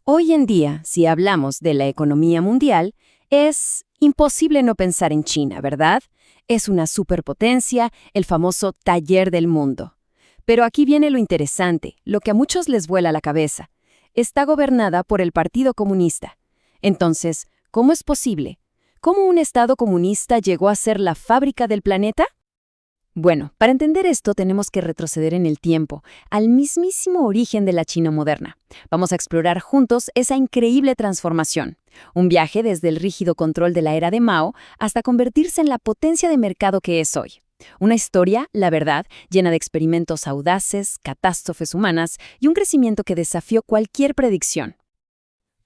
Hoy en día, si hablamos de la economía mundial, es imposible no pensar en China, ¿verdad? Es una superpotencia, el famoso taller del mundo. Pero aquí viene lo interesante, lo que a muchos les vuela la cabeza. Está gobernada por el Partido Comunista. Entonces, ¿cómo es posible? ¿Cómo un Estado comunista llegó a ser la fábrica del planeta? Bueno, para entender esto tenemos que retroceder en el tiempo, al mismísimo origen de la China moderna. Vamos a explorar juntos esa increíble transformación. Un viaje desde el rígido control de la era de Mao hasta convertirse en la potencia de mercado que es hoy. Una historia, la verdad, llena de experimentos audaces, catástrofes humanas y un crecimiento que desafió cualquier predicción.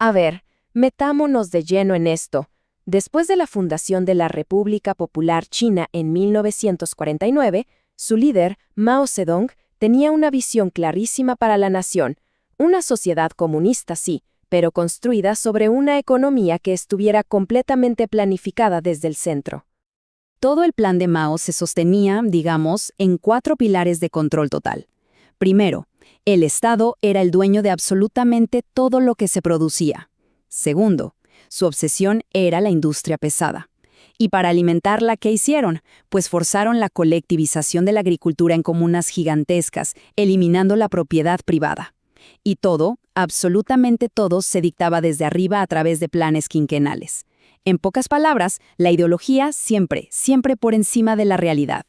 A ver, metámonos de lleno en esto. Después de la fundación de la República Popular China en 1949, su líder, Mao Zedong, tenía una visión clarísima para la nación. Una sociedad comunista, sí, pero construida sobre una economía que estuviera completamente planificada desde el centro. Todo el plan de Mao se sostenía, digamos, en 4 pilares de control total. Primero, el Estado era el dueño de absolutamente todo lo que se producía. Segundo, su obsesión era la industria pesada. Y para alimentarla, ¿qué hicieron? Pues forzaron la colectivización de la agricultura en comunas gigantescas, eliminando la propiedad privada. Y todo, absolutamente todo, se dictaba desde arriba a través de planes quinquenales. En pocas palabras, la ideología siempre, siempre por encima de la realidad.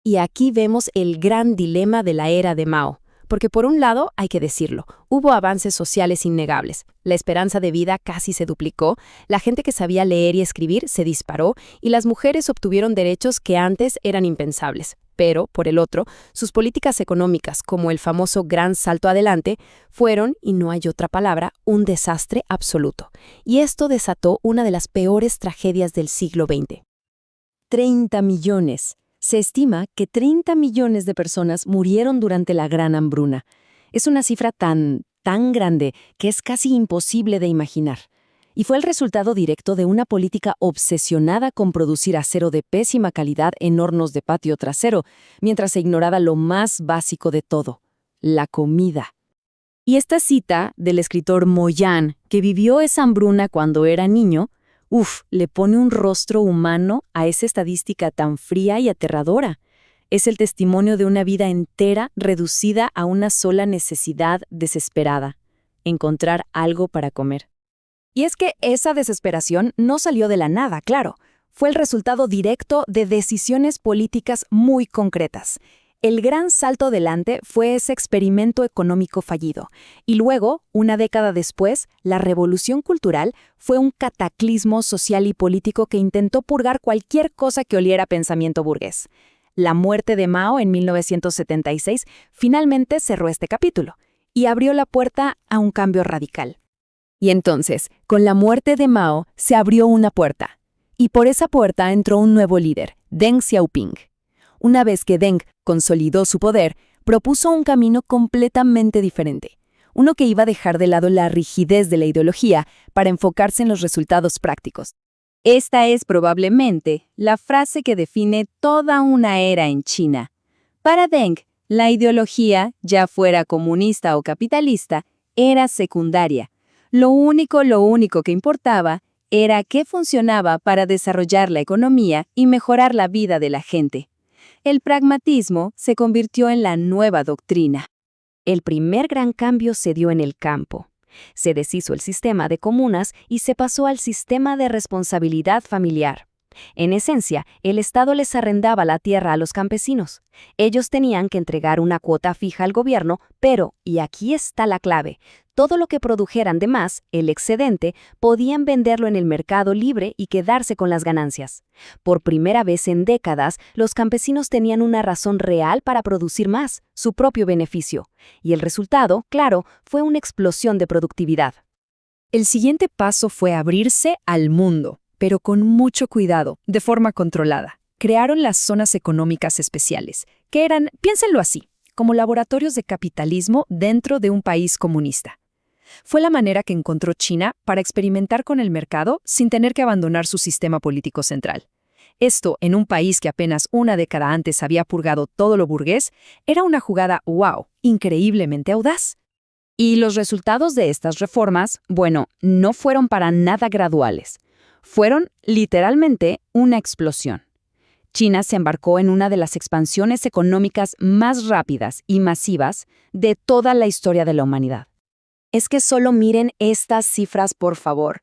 Y aquí vemos el gran dilema de la era de Mao. Porque por un lado, hay que decirlo, hubo avances sociales innegables. La esperanza de vida casi se duplicó, la gente que sabía leer y escribir se disparó y las mujeres obtuvieron derechos que antes eran impensables. Pero, por el otro, sus políticas económicas, como el famoso Gran Salto Adelante, fueron, y no hay otra palabra, un desastre absoluto. Y esto desató una de las peores tragedias del siglo XX. 30 millones. Se estima que 30 millones de personas murieron durante la Gran Hambruna. Es una cifra tan grande que es casi imposible de imaginar. Y fue el resultado directo de una política obsesionada con producir acero de pésima calidad en hornos de patio trasero, mientras se ignoraba lo más básico de todo, la comida. Y esta cita del escritor Mo Yan, que vivió esa hambruna cuando era niño, le pone un rostro humano a esa estadística tan fría y aterradora. Es el testimonio de una vida entera reducida a una sola necesidad desesperada: encontrar algo para comer. Y es que esa desesperación no salió de la nada, claro. Fue el resultado directo de decisiones políticas muy concretas. El Gran Salto Adelante fue ese experimento económico fallido. Y luego, una década después, la Revolución Cultural fue un cataclismo social y político que intentó purgar cualquier cosa que oliera a pensamiento burgués. La muerte de Mao en 1976 finalmente cerró este capítulo y abrió la puerta a un cambio radical. Y entonces, con la muerte de Mao, se abrió una puerta. Y por esa puerta entró un nuevo líder, Deng Xiaoping. Una vez que Deng consolidó su poder, propuso un camino completamente diferente. Uno que iba a dejar de lado la rigidez de la ideología para enfocarse en los resultados prácticos. Esta es probablemente la frase que define toda una era en China. Para Deng, la ideología, ya fuera comunista o capitalista, era secundaria. Lo único que importaba era qué funcionaba para desarrollar la economía y mejorar la vida de la gente. El pragmatismo se convirtió en la nueva doctrina. El primer gran cambio se dio en el campo. Se deshizo el sistema de comunas y se pasó al sistema de responsabilidad familiar. En esencia, el Estado les arrendaba la tierra a los campesinos. Ellos tenían que entregar una cuota fija al gobierno, pero, y aquí está la clave, todo lo que produjeran de más, el excedente, podían venderlo en el mercado libre y quedarse con las ganancias. Por primera vez en décadas, los campesinos tenían una razón real para producir más, su propio beneficio. Y el resultado, claro, fue una explosión de productividad. El siguiente paso fue abrirse al mundo, pero con mucho cuidado, de forma controlada. Crearon las zonas económicas especiales, que eran, piénsenlo así, como laboratorios de capitalismo dentro de un país comunista. Fue la manera que encontró China para experimentar con el mercado sin tener que abandonar su sistema político central. Esto, en un país que apenas una década antes había purgado todo lo burgués, era una jugada, increíblemente audaz. Y los resultados de estas reformas, bueno, no fueron para nada graduales. Fueron literalmente una explosión. China se embarcó en una de las expansiones económicas más rápidas y masivas de toda la historia de la humanidad. Es que solo miren estas cifras, por favor.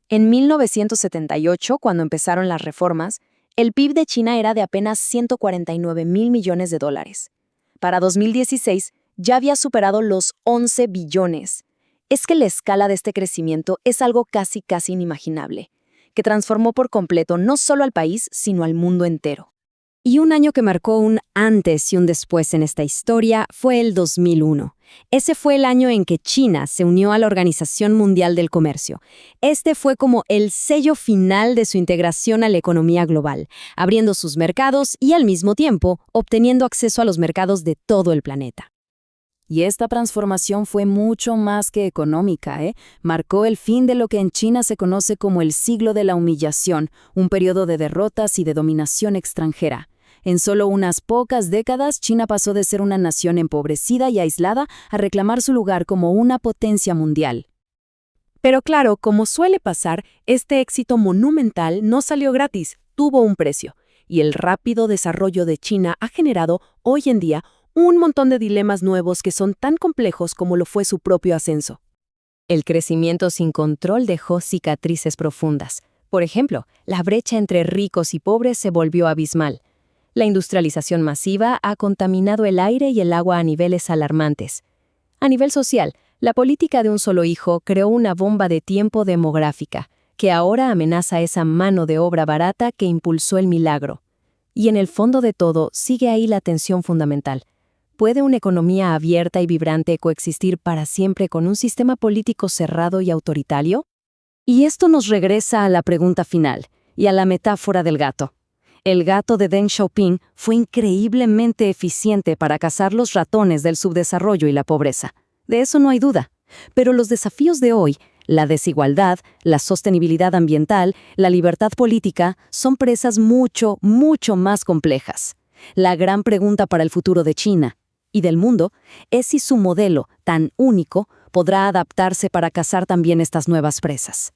En 1978, cuando empezaron las reformas, el PIB de China era de apenas 149.000 millones de dólares. Para 2016, ya había superado los 11 billones. Es que la escala de este crecimiento es algo casi inimaginable, que transformó por completo no solo al país, sino al mundo entero. Y un año que marcó un antes y un después en esta historia fue el 2001. Ese fue el año en que China se unió a la Organización Mundial del Comercio. Este fue como el sello final de su integración a la economía global, abriendo sus mercados y al mismo tiempo obteniendo acceso a los mercados de todo el planeta. Y esta transformación fue mucho más que económica, Marcó el fin de lo que en China se conoce como el siglo de la humillación, un periodo de derrotas y de dominación extranjera. En solo unas pocas décadas, China pasó de ser una nación empobrecida y aislada a reclamar su lugar como una potencia mundial. Pero claro, como suele pasar, este éxito monumental no salió gratis, tuvo un precio. Y el rápido desarrollo de China ha generado, hoy en día, un montón de dilemas nuevos que son tan complejos como lo fue su propio ascenso. El crecimiento sin control dejó cicatrices profundas. Por ejemplo, la brecha entre ricos y pobres se volvió abismal. La industrialización masiva ha contaminado el aire y el agua a niveles alarmantes. A nivel social, la política de un solo hijo creó una bomba de tiempo demográfica, que ahora amenaza esa mano de obra barata que impulsó el milagro. Y en el fondo de todo sigue ahí la tensión fundamental. ¿Puede una economía abierta y vibrante coexistir para siempre con un sistema político cerrado y autoritario? Y esto nos regresa a la pregunta final, y a la metáfora del gato. El gato de Deng Xiaoping fue increíblemente eficiente para cazar los ratones del subdesarrollo y la pobreza. De eso no hay duda. Pero los desafíos de hoy, la desigualdad, la sostenibilidad ambiental, la libertad política, son presas mucho más complejas. La gran pregunta para el futuro de China y del mundo es si su modelo, tan único, podrá adaptarse para cazar también estas nuevas presas.